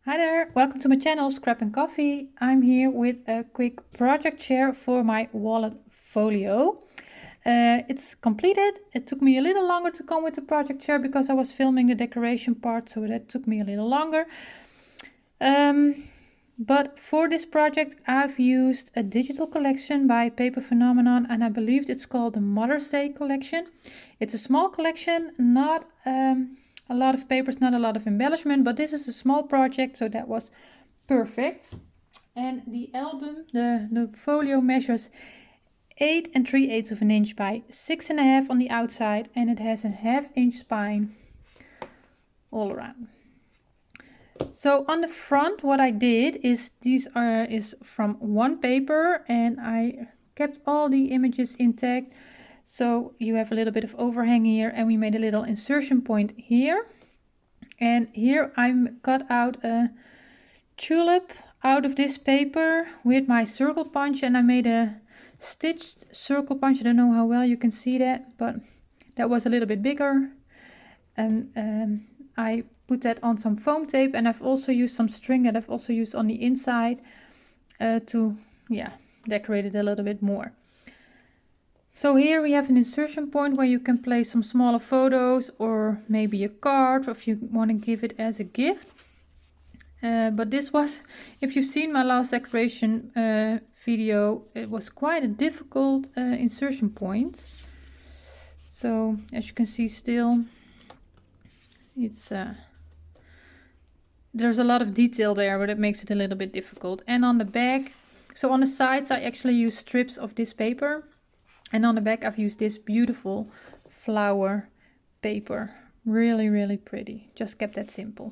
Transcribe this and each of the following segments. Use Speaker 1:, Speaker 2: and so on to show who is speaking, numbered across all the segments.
Speaker 1: Hi there, welcome to my channel Scrap and Coffee. I'm here with a quick project share for my wallet folio. It's completed. It took me a little longer to come with the project share because I was filming the decoration part, so that took me a little longer. But for this project I've used a digital collection by Paper Phenomenon, and I believe it's called the Mother's Day collection. It's a small collection, not a lot of papers, not a lot of embellishment, but this is a small project, so that was perfect. And the album, the folio measures 8 3/8 of an inch by 6.5 on the outside, and it has a 1/2 inch spine all around. So on the front, what I did is is from one paper, and I kept all the images intact. So you have a little bit of overhang here, and we made a little insertion point here. And here I cut out a tulip out of this paper with my circle punch, and I made a stitched circle punch. I don't know how well you can see that, but that was a little bit bigger. And I put that on some foam tape, and I've also used some string that I've also used on the inside to decorate it a little bit more. So here we have an insertion point where you can place some smaller photos or maybe a card, or if you want to give it as a gift. But this was, if you've seen my last decoration video, it was quite a difficult insertion point. So as you can see, still it's there's a lot of detail there, but it makes it a little bit difficult. And on the back, so on the sides I actually use strips of this paper, and on the back I've used this beautiful flower paper. Really pretty. Just kept that simple.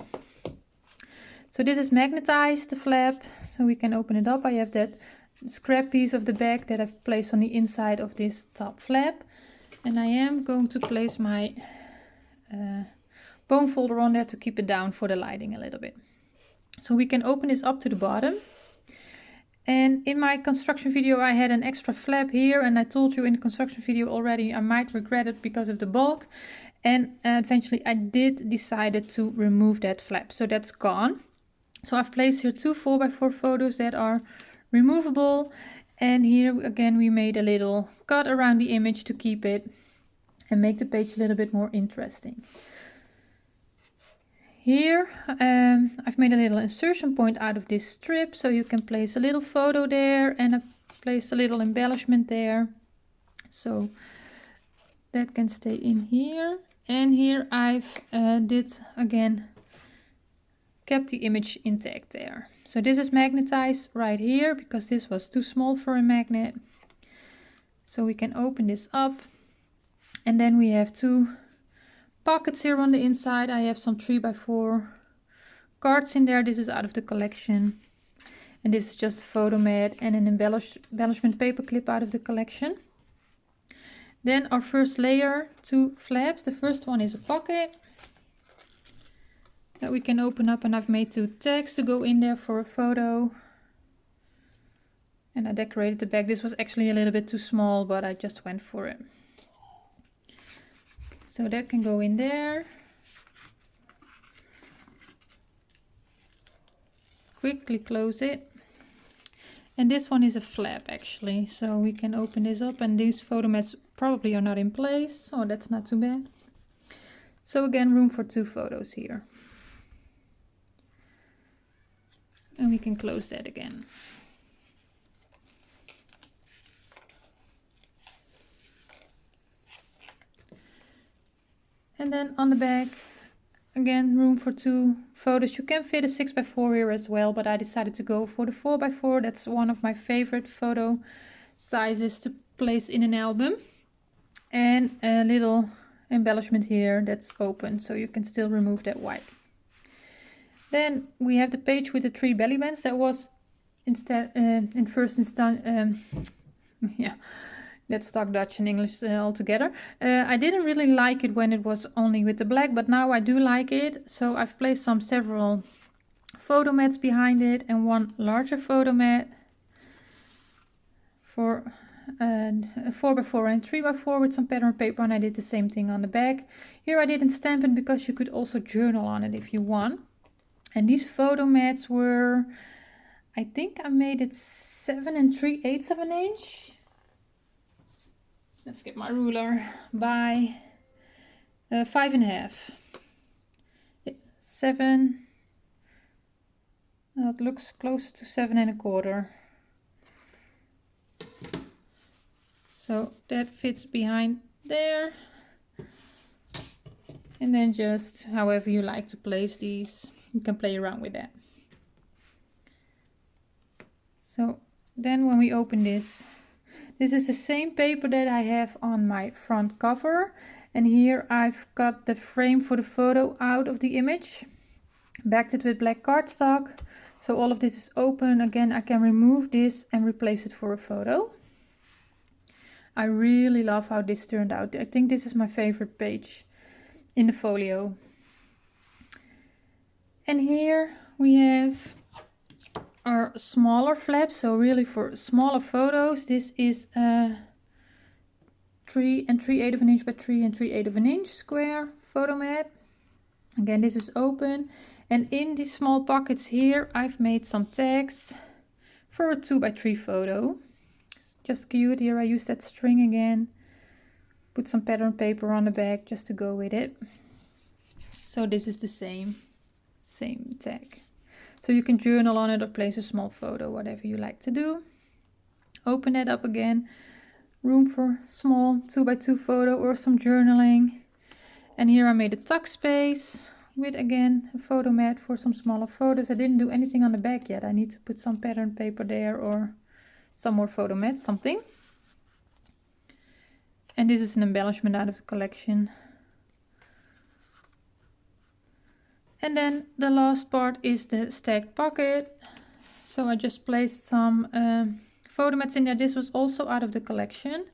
Speaker 1: So this is magnetized, the flap, so we can open it up. I have that scrap piece of the back that I've placed on the inside of this top flap, and I am going to place my bone folder on there to keep it down for the lighting a little bit. So we can open this up to the bottom. And in my construction video I had an extra flap here, and I told you in the construction video already I might regret it because of the bulk, and eventually I did decided to remove that flap, so that's gone. So I've placed here 2 4x4 photos that are removable, and here again we made a little cut around the image to keep it and make the page a little bit more interesting. Here I've made a little insertion point out of this strip, so you can place a little photo there, and I've placed a little embellishment there, so that can stay in here. And here I've kept the image intact there. So this is magnetized right here because this was too small for a magnet. So we can open this up, and then we have 2 pockets here on the inside. I have some 3x4 cards in there. This is out of the collection, and this is just a photo mat and an embellishment paper clip out of the collection. Then our first layer, 2 flaps. The first one is a pocket that we can open up, and I've made 2 tags to go in there for a photo, and I decorated the back. This was actually a little bit too small, but I just went for it. So that can go in there. Quickly close it. And this one is a flap actually, so we can open this up, and these photo mats probably are not in place. Oh, that's not too bad. So again, room for 2 photos here. And we can close that again. And then on the back, again, room for 2 photos. You can fit a 6x4 here as well, but I decided to go for the 4x4. That's one of my favorite photo sizes to place in an album. And a little embellishment here that's open, so you can still remove that white. Then we have the page with the 3 belly bands. That was instead in first instance, let's talk Dutch and English altogether. I didn't really like it when it was only with the black, but now I do like it. So I've placed several photo mats behind it, and one larger photo mat for 4x4 and 3x4 with some pattern paper, and I did the same thing on the back. Here I didn't stamp it because you could also journal on it if you want. And these photo mats were, I think I made it 7 3/8 of an inch. Let's get my ruler, by 5.5. 7, it looks closer to 7.25. So that fits behind there. And then just however you like to place these, you can play around with that. So then when we open this is the same paper that I have on my front cover. And here I've got the frame for the photo out of the image, backed it with black cardstock. So all of this is open. Again, I can remove this and replace it for a photo. I really love how this turned out. I think this is my favorite page in the folio. And here we have our smaller flap, so really for smaller photos. This is a 3 3/8 of an inch by 3 3/8 of an inch square photo mat. Again, this is open, and in these small pockets here I've made some tags for a 2 by 3 photo. It's just cute. Here I use that string again, put some pattern paper on the back just to go with it. So this is the same tag. So you can journal on it or place a small photo, whatever you like to do. Open that up again. Room for small 2 by 2 photo or some journaling. And here I made a tuck space with, again, a photo mat for some smaller photos. I didn't do anything on the back yet. I need to put some pattern paper there or some more photo mats, something. And this is an embellishment out of the collection. And then the last part is the stacked pocket. So I just placed some photo mats in there. This was also out of the collection.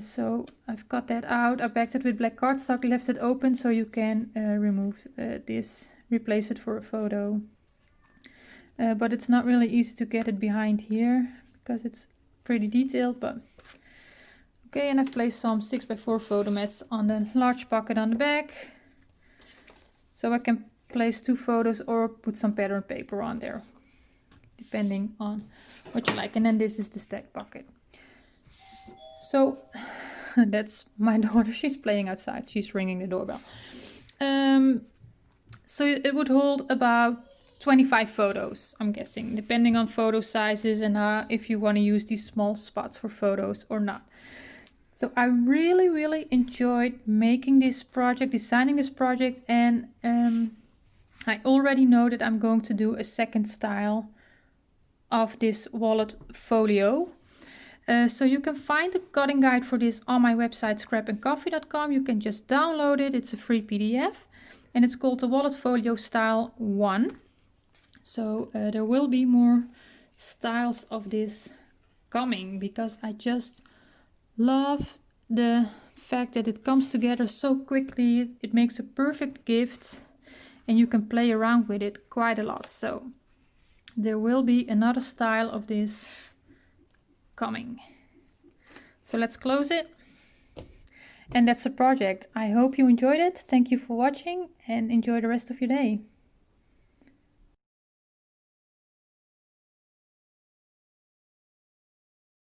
Speaker 1: So I've got that out. I backed it with black cardstock, left it open so you can remove this, replace it for a photo. But it's not really easy to get it behind here because it's pretty detailed. But okay, and I've placed some 6 by 4 photo mats on the large pocket on the back. So I can place 2 photos or put some pattern paper on there, depending on what you like. And then this is the stack pocket. So that's my daughter. She's playing outside. She's ringing the doorbell. So it would hold about 25 photos, I'm guessing, depending on photo sizes and if you want to use these small spots for photos or not. So I really, really enjoyed making this project, designing this project, and I already know that I'm going to do a second style of this wallet folio. So you can find the cutting guide for this on my website scrapandcoffee.com. You can just download it. It's a free PDF and it's called the Wallet Folio Style 1. So there will be more styles of this coming because I just love the fact that it comes together so quickly. It makes a perfect gift and you can play around with it quite a lot. So there will be another style of this coming. So let's close it. And that's the project. I hope you enjoyed it. Thank you for watching and enjoy the rest of your day.